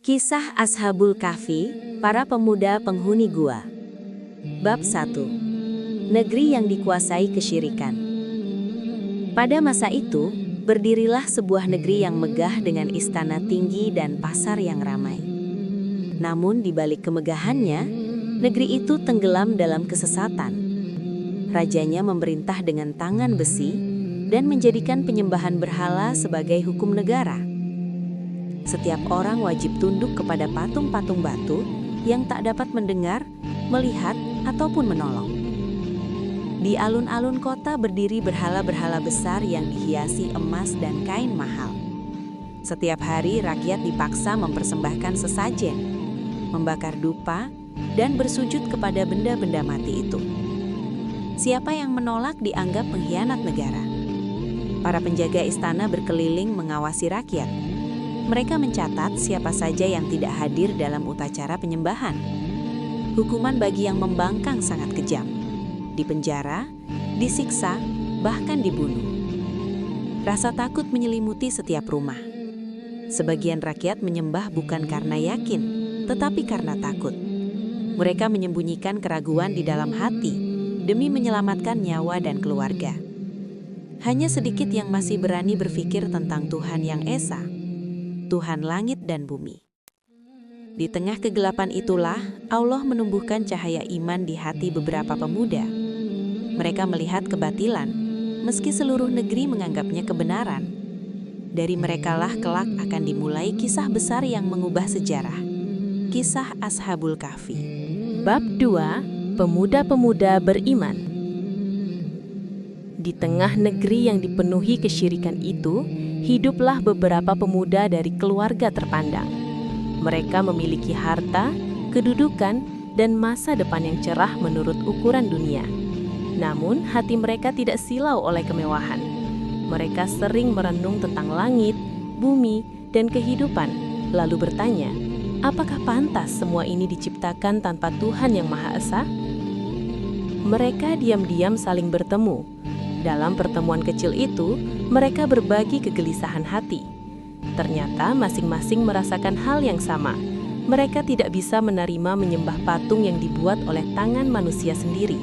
Kisah Ashabul Kahfi, para pemuda penghuni gua. Bab 1. Negeri yang dikuasai kesyirikan. Pada masa itu, berdirilah sebuah negeri yang megah dengan istana tinggi dan pasar yang ramai. Namun di balik kemegahannya, negeri itu tenggelam dalam kesesatan. Rajanya memerintah dengan tangan besi dan menjadikan penyembahan berhala sebagai hukum negara. Setiap orang wajib tunduk kepada patung-patung batu yang tak dapat mendengar, melihat, ataupun menolong. Di alun-alun kota berdiri berhala-berhala besar yang dihiasi emas dan kain mahal. Setiap hari rakyat dipaksa mempersembahkan sesajen, membakar dupa, dan bersujud kepada benda-benda mati itu. Siapa yang menolak dianggap pengkhianat negara. Para penjaga istana berkeliling mengawasi rakyat. Mereka mencatat siapa saja yang tidak hadir dalam upacara penyembahan. Hukuman bagi yang membangkang sangat kejam. Dipenjara, disiksa, bahkan dibunuh. Rasa takut menyelimuti setiap rumah. Sebagian rakyat menyembah bukan karena yakin, tetapi karena takut. Mereka menyembunyikan keraguan di dalam hati demi menyelamatkan nyawa dan keluarga. Hanya sedikit yang masih berani berpikir tentang Tuhan yang Esa, Tuhan langit dan bumi. Di tengah kegelapan itulah Allah menumbuhkan cahaya iman di hati beberapa pemuda. Mereka melihat kebatilan, meski seluruh negeri menganggapnya kebenaran. Dari merekalah kelak akan dimulai kisah besar yang mengubah sejarah. Kisah Ashabul Kahfi. Bab 2. Pemuda-pemuda beriman. Di tengah negeri yang dipenuhi kesyirikan itu, hiduplah beberapa pemuda dari keluarga terpandang. Mereka memiliki harta, kedudukan, dan masa depan yang cerah menurut ukuran dunia. Namun, hati mereka tidak silau oleh kemewahan. Mereka sering merenung tentang langit, bumi, dan kehidupan, lalu bertanya, apakah pantas semua ini diciptakan tanpa Tuhan yang Maha Esa? Mereka diam-diam saling bertemu. Dalam pertemuan kecil itu, mereka berbagi kegelisahan hati. Ternyata masing-masing merasakan hal yang sama. Mereka tidak bisa menerima menyembah patung yang dibuat oleh tangan manusia sendiri.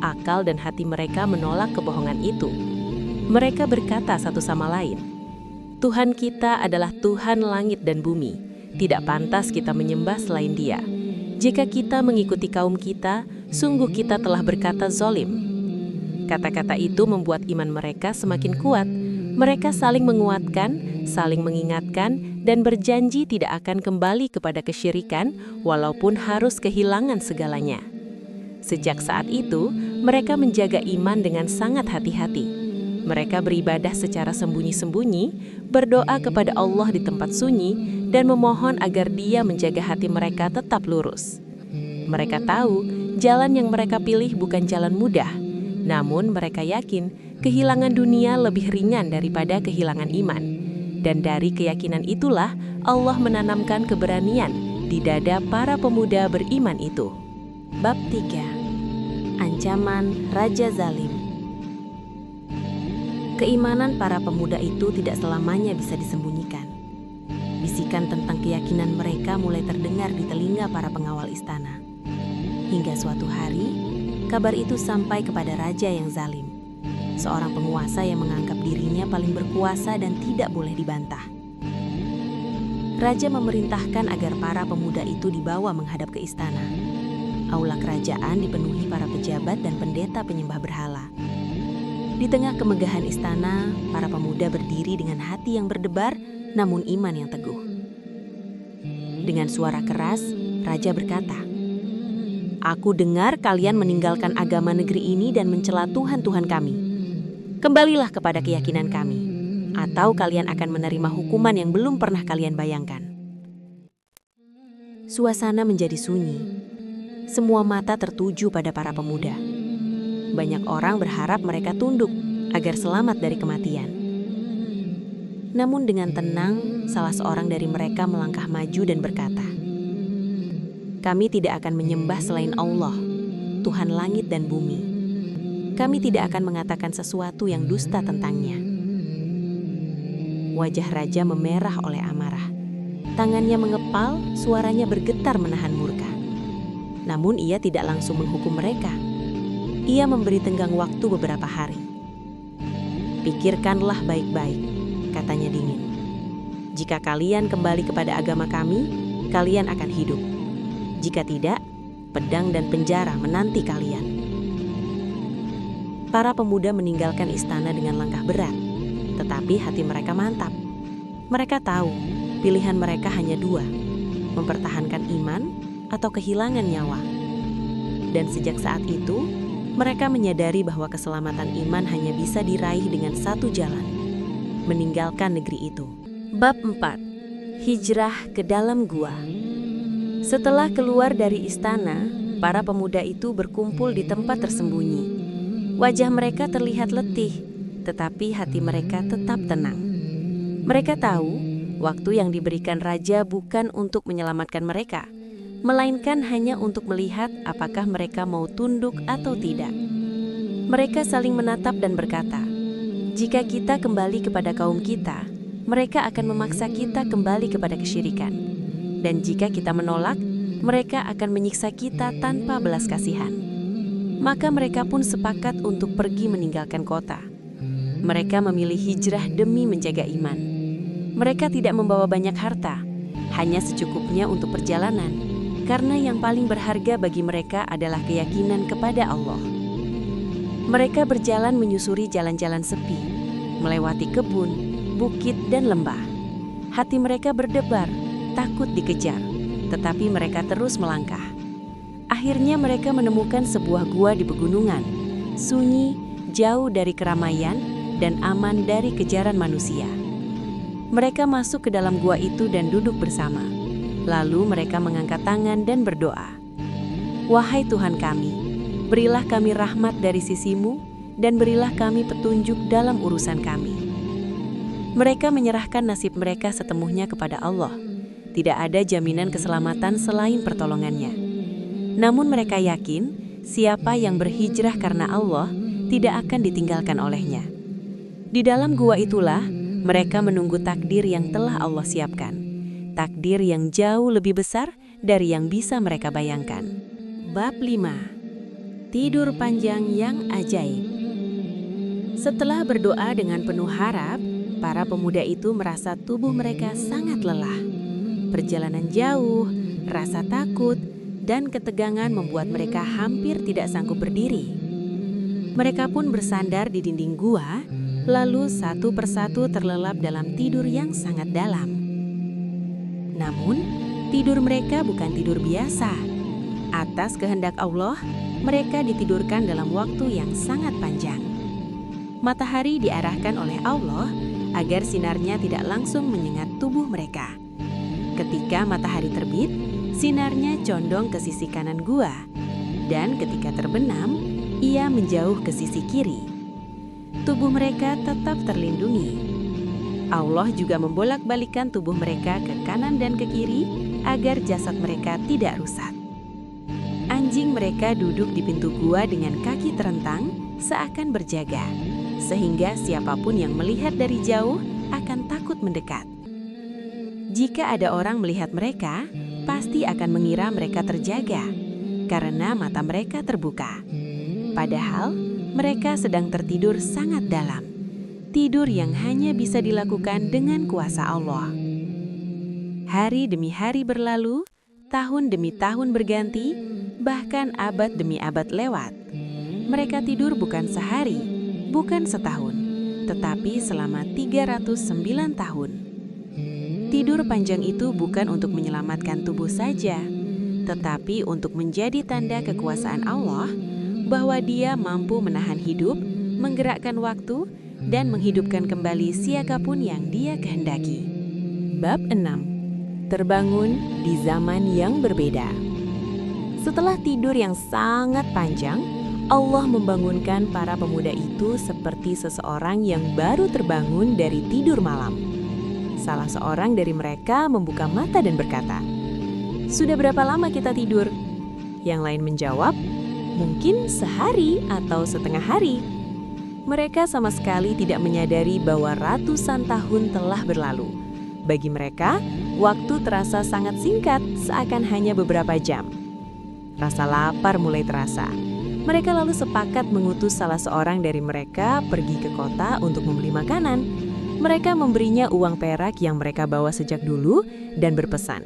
Akal dan hati mereka menolak kebohongan itu. Mereka berkata satu sama lain, Tuhan kita adalah Tuhan langit dan bumi. Tidak pantas kita menyembah selain Dia. Jika kita mengikuti kaum kita, sungguh kita telah berkata zalim. Kata-kata itu membuat iman mereka semakin kuat. Mereka saling menguatkan, saling mengingatkan, dan berjanji tidak akan kembali kepada kesyirikan walaupun harus kehilangan segalanya. Sejak saat itu, mereka menjaga iman dengan sangat hati-hati. Mereka beribadah secara sembunyi-sembunyi, berdoa kepada Allah di tempat sunyi, dan memohon agar Dia menjaga hati mereka tetap lurus. Mereka tahu jalan yang mereka pilih bukan jalan mudah. Namun mereka yakin kehilangan dunia lebih ringan daripada kehilangan iman. Dan dari keyakinan itulah Allah menanamkan keberanian di dada para pemuda beriman itu. Bab 3. Ancaman Raja Zalim. Keimanan para pemuda itu tidak selamanya bisa disembunyikan. Bisikan tentang keyakinan mereka mulai terdengar di telinga para pengawal istana. Hingga suatu hari, kabar itu sampai kepada raja yang zalim, seorang penguasa yang menganggap dirinya paling berkuasa dan tidak boleh dibantah. Raja memerintahkan agar para pemuda itu dibawa menghadap ke istana. Aula kerajaan dipenuhi para pejabat dan pendeta penyembah berhala. Di tengah kemegahan istana, para pemuda berdiri dengan hati yang berdebar, namun iman yang teguh. Dengan suara keras, raja berkata, Aku dengar kalian meninggalkan agama negeri ini dan mencela Tuhan-Tuhan kami. Kembalilah kepada keyakinan kami, atau kalian akan menerima hukuman yang belum pernah kalian bayangkan. Suasana menjadi sunyi. Semua mata tertuju pada para pemuda. Banyak orang berharap mereka tunduk agar selamat dari kematian. Namun dengan tenang, salah seorang dari mereka melangkah maju dan berkata, Kami tidak akan menyembah selain Allah, Tuhan langit dan bumi. Kami tidak akan mengatakan sesuatu yang dusta tentangnya. Wajah raja memerah oleh amarah. Tangannya mengepal, suaranya bergetar menahan murka. Namun ia tidak langsung menghukum mereka. Ia memberi tenggang waktu beberapa hari. "Pikirkanlah baik-baik," katanya dingin. "Jika kalian kembali kepada agama kami, kalian akan hidup. Jika tidak, pedang dan penjara menanti kalian." Para pemuda meninggalkan istana dengan langkah berat, tetapi hati mereka mantap. Mereka tahu pilihan mereka hanya dua, mempertahankan iman atau kehilangan nyawa. Dan sejak saat itu, mereka menyadari bahwa keselamatan iman hanya bisa diraih dengan satu jalan, meninggalkan negeri itu. Bab 4. Hijrah ke dalam gua. Setelah keluar dari istana, para pemuda itu berkumpul di tempat tersembunyi. Wajah mereka terlihat letih, tetapi hati mereka tetap tenang. Mereka tahu waktu yang diberikan raja bukan untuk menyelamatkan mereka, melainkan hanya untuk melihat apakah mereka mau tunduk atau tidak. Mereka saling menatap dan berkata, "Jika kita kembali kepada kaum kita, mereka akan memaksa kita kembali kepada kesyirikan. Dan jika kita menolak, mereka akan menyiksa kita tanpa belas kasihan." Maka mereka pun sepakat untuk pergi meninggalkan kota. Mereka memilih hijrah demi menjaga iman. Mereka tidak membawa banyak harta, hanya secukupnya untuk perjalanan, karena yang paling berharga bagi mereka adalah keyakinan kepada Allah. Mereka berjalan menyusuri jalan-jalan sepi, melewati kebun, bukit, dan lembah. Hati mereka berdebar, takut dikejar, tetapi mereka terus melangkah. Akhirnya mereka menemukan sebuah gua di pegunungan, sunyi, jauh dari keramaian, dan aman dari kejaran manusia. Mereka masuk ke dalam gua itu dan duduk bersama. Lalu mereka mengangkat tangan dan berdoa. "Wahai Tuhan kami, berilah kami rahmat dari sisi-Mu dan berilah kami petunjuk dalam urusan kami." Mereka menyerahkan nasib mereka sepenuhnya kepada Allah. Tidak ada jaminan keselamatan selain pertolongannya. Namun mereka yakin siapa yang berhijrah karena Allah tidak akan ditinggalkan olehnya. Di dalam gua itulah mereka menunggu takdir yang telah Allah siapkan. Takdir yang jauh lebih besar dari yang bisa mereka bayangkan. Bab 5. Tidur panjang yang ajaib. Setelah berdoa dengan penuh harap, para pemuda itu merasa tubuh mereka sangat lelah. Perjalanan jauh, rasa takut, dan ketegangan membuat mereka hampir tidak sanggup berdiri. Mereka pun bersandar di dinding gua, lalu satu persatu terlelap dalam tidur yang sangat dalam. Namun, tidur mereka bukan tidur biasa. Atas kehendak Allah, mereka ditidurkan dalam waktu yang sangat panjang. Matahari diarahkan oleh Allah agar sinarnya tidak langsung menyengat tubuh mereka. Ketika matahari terbit, sinarnya condong ke sisi kanan gua, dan ketika terbenam, ia menjauh ke sisi kiri. Tubuh mereka tetap terlindungi. Allah juga membolak-balikan tubuh mereka ke kanan dan ke kiri agar jasad mereka tidak rusak. Anjing mereka duduk di pintu gua dengan kaki terentang seakan berjaga, sehingga siapapun yang melihat dari jauh akan takut mendekat. Jika ada orang melihat mereka, pasti akan mengira mereka terjaga, karena mata mereka terbuka. Padahal, mereka sedang tertidur sangat dalam. Tidur yang hanya bisa dilakukan dengan kuasa Allah. Hari demi hari berlalu, tahun demi tahun berganti, bahkan abad demi abad lewat. Mereka tidur bukan sehari, bukan setahun, tetapi selama 309 tahun. Tidur panjang itu bukan untuk menyelamatkan tubuh saja, tetapi untuk menjadi tanda kekuasaan Allah bahwa Dia mampu menahan hidup, menggerakkan waktu, dan menghidupkan kembali siapapun yang Dia kehendaki. Bab 6. Terbangun di zaman yang berbeda. Setelah tidur yang sangat panjang, Allah membangunkan para pemuda itu seperti seseorang yang baru terbangun dari tidur malam. Salah seorang dari mereka membuka mata dan berkata, "Sudah berapa lama kita tidur?" Yang lain menjawab, "Mungkin sehari atau setengah hari." Mereka sama sekali tidak menyadari bahwa ratusan tahun telah berlalu. Bagi mereka, waktu terasa sangat singkat, seakan hanya beberapa jam. Rasa lapar mulai terasa. Mereka lalu sepakat mengutus salah seorang dari mereka pergi ke kota untuk membeli makanan. Mereka memberinya uang perak yang mereka bawa sejak dulu dan berpesan,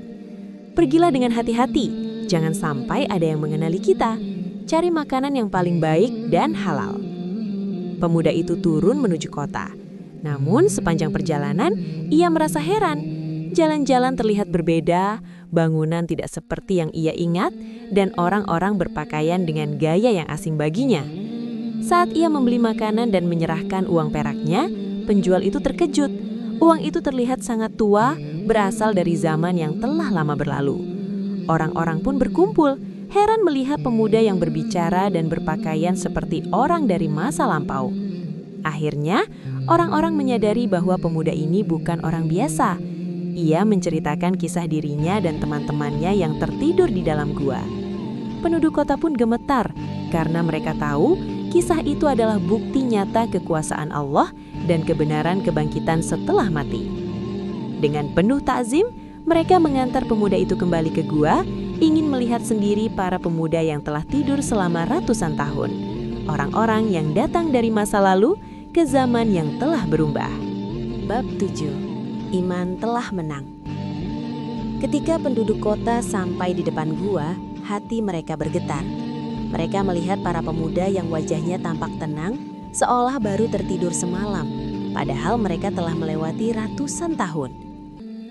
"Pergilah dengan hati-hati, jangan sampai ada yang mengenali kita. Cari makanan yang paling baik dan halal." Pemuda itu turun menuju kota. Namun sepanjang perjalanan, ia merasa heran. Jalan-jalan terlihat berbeda, bangunan tidak seperti yang ia ingat, dan orang-orang berpakaian dengan gaya yang asing baginya. Saat ia membeli makanan dan menyerahkan uang peraknya, penjual itu terkejut. Uang itu terlihat sangat tua, berasal dari zaman yang telah lama berlalu. Orang-orang pun berkumpul, heran melihat pemuda yang berbicara dan berpakaian seperti orang dari masa lampau. Akhirnya, orang-orang menyadari bahwa pemuda ini bukan orang biasa. Ia menceritakan kisah dirinya dan teman-temannya yang tertidur di dalam gua. Penduduk kota pun gemetar karena mereka tahu kisah itu adalah bukti nyata kekuasaan Allah dan kebenaran kebangkitan setelah mati. Dengan penuh takzim, mereka mengantar pemuda itu kembali ke gua, ingin melihat sendiri para pemuda yang telah tidur selama ratusan tahun. Orang-orang yang datang dari masa lalu ke zaman yang telah berubah. Bab 7. Iman telah menang. Ketika penduduk kota sampai di depan gua, hati mereka bergetar. Mereka melihat para pemuda yang wajahnya tampak tenang, seolah baru tertidur semalam, padahal mereka telah melewati ratusan tahun.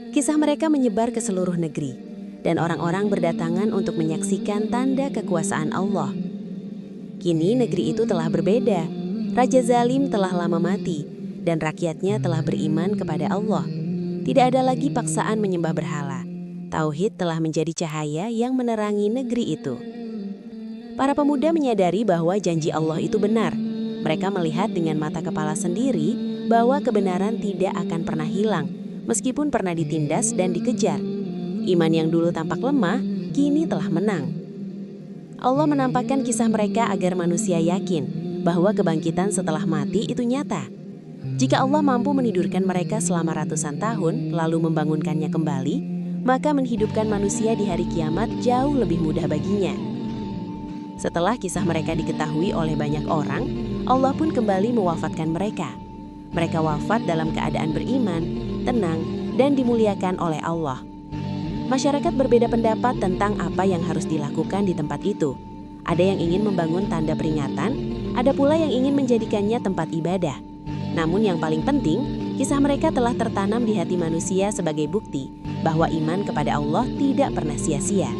Kisah mereka menyebar ke seluruh negeri, dan orang-orang berdatangan untuk menyaksikan tanda kekuasaan Allah. Kini negeri itu telah berbeda. Raja zalim telah lama mati, dan rakyatnya telah beriman kepada Allah. Tidak ada lagi paksaan menyembah berhala. Tauhid telah menjadi cahaya yang menerangi negeri itu. Para pemuda menyadari bahwa janji Allah itu benar. Mereka melihat dengan mata kepala sendiri bahwa kebenaran tidak akan pernah hilang, meskipun pernah ditindas dan dikejar. Iman yang dulu tampak lemah, kini telah menang. Allah menampakkan kisah mereka agar manusia yakin bahwa kebangkitan setelah mati itu nyata. Jika Allah mampu menidurkan mereka selama ratusan tahun, lalu membangunkannya kembali, maka menghidupkan manusia di hari kiamat jauh lebih mudah baginya. Setelah kisah mereka diketahui oleh banyak orang, Allah pun kembali mewafatkan mereka. Mereka wafat dalam keadaan beriman, tenang, dan dimuliakan oleh Allah. Masyarakat berbeda pendapat tentang apa yang harus dilakukan di tempat itu. Ada yang ingin membangun tanda peringatan, ada pula yang ingin menjadikannya tempat ibadah. Namun yang paling penting, kisah mereka telah tertanam di hati manusia sebagai bukti bahwa iman kepada Allah tidak pernah sia-sia.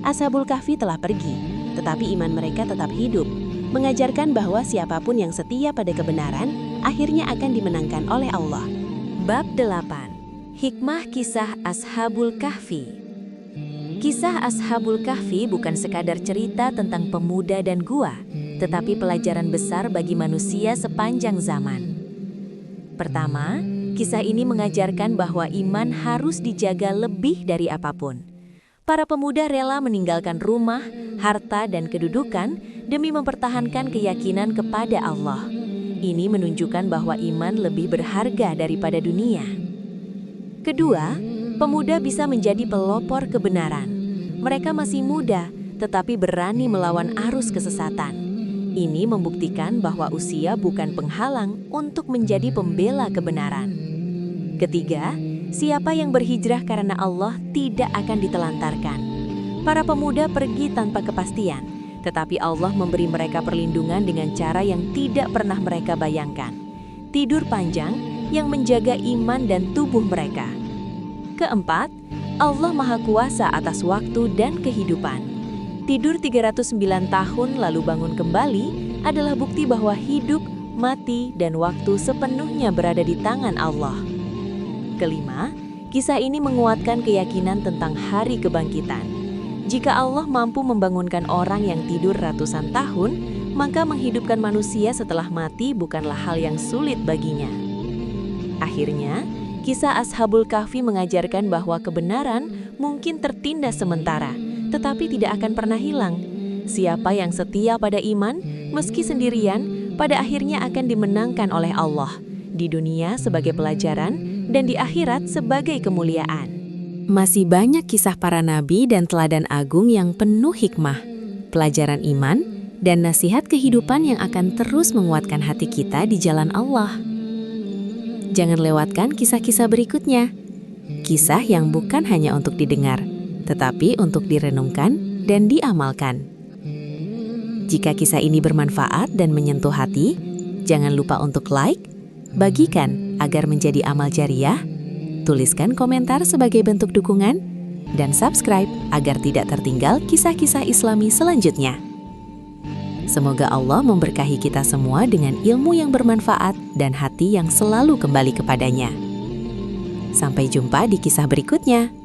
Ashabul Kahfi telah pergi, tetapi iman mereka tetap hidup, mengajarkan bahwa siapapun yang setia pada kebenaran, akhirnya akan dimenangkan oleh Allah. Bab 8. Hikmah kisah Ashabul Kahfi. Kisah Ashabul Kahfi bukan sekadar cerita tentang pemuda dan gua, tetapi pelajaran besar bagi manusia sepanjang zaman. Pertama, kisah ini mengajarkan bahwa iman harus dijaga lebih dari apapun. Para pemuda rela meninggalkan rumah, harta, dan kedudukan demi mempertahankan keyakinan kepada Allah. Ini menunjukkan bahwa iman lebih berharga daripada dunia. Kedua, pemuda bisa menjadi pelopor kebenaran. Mereka masih muda, tetapi berani melawan arus kesesatan. Ini membuktikan bahwa usia bukan penghalang untuk menjadi pembela kebenaran. Ketiga, siapa yang berhijrah karena Allah tidak akan ditelantarkan. Para pemuda pergi tanpa kepastian, tetapi Allah memberi mereka perlindungan dengan cara yang tidak pernah mereka bayangkan. Tidur panjang yang menjaga iman dan tubuh mereka. Keempat, Allah Maha Kuasa atas waktu dan kehidupan. Tidur 309 tahun lalu bangun kembali adalah bukti bahwa hidup, mati, dan waktu sepenuhnya berada di tangan Allah. Kelima, kisah ini menguatkan keyakinan tentang hari kebangkitan. Jika Allah mampu membangunkan orang yang tidur ratusan tahun, maka menghidupkan manusia setelah mati bukanlah hal yang sulit baginya. Akhirnya, kisah Ashabul Kahfi mengajarkan bahwa kebenaran mungkin tertindas sementara, tetapi tidak akan pernah hilang. Siapa yang setia pada iman, meski sendirian, pada akhirnya akan dimenangkan oleh Allah, di dunia sebagai pelajaran dan di akhirat sebagai kemuliaan. Masih banyak kisah para nabi dan teladan agung yang penuh hikmah, pelajaran iman, dan nasihat kehidupan yang akan terus menguatkan hati kita di jalan Allah. Jangan lewatkan kisah-kisah berikutnya. Kisah yang bukan hanya untuk didengar, tetapi untuk direnungkan dan diamalkan. Jika kisah ini bermanfaat dan menyentuh hati, jangan lupa untuk like, bagikan agar menjadi amal jariah, tuliskan komentar sebagai bentuk dukungan, dan subscribe agar tidak tertinggal kisah-kisah Islami selanjutnya. Semoga Allah memberkahi kita semua dengan ilmu yang bermanfaat dan hati yang selalu kembali kepadanya. Sampai jumpa di kisah berikutnya.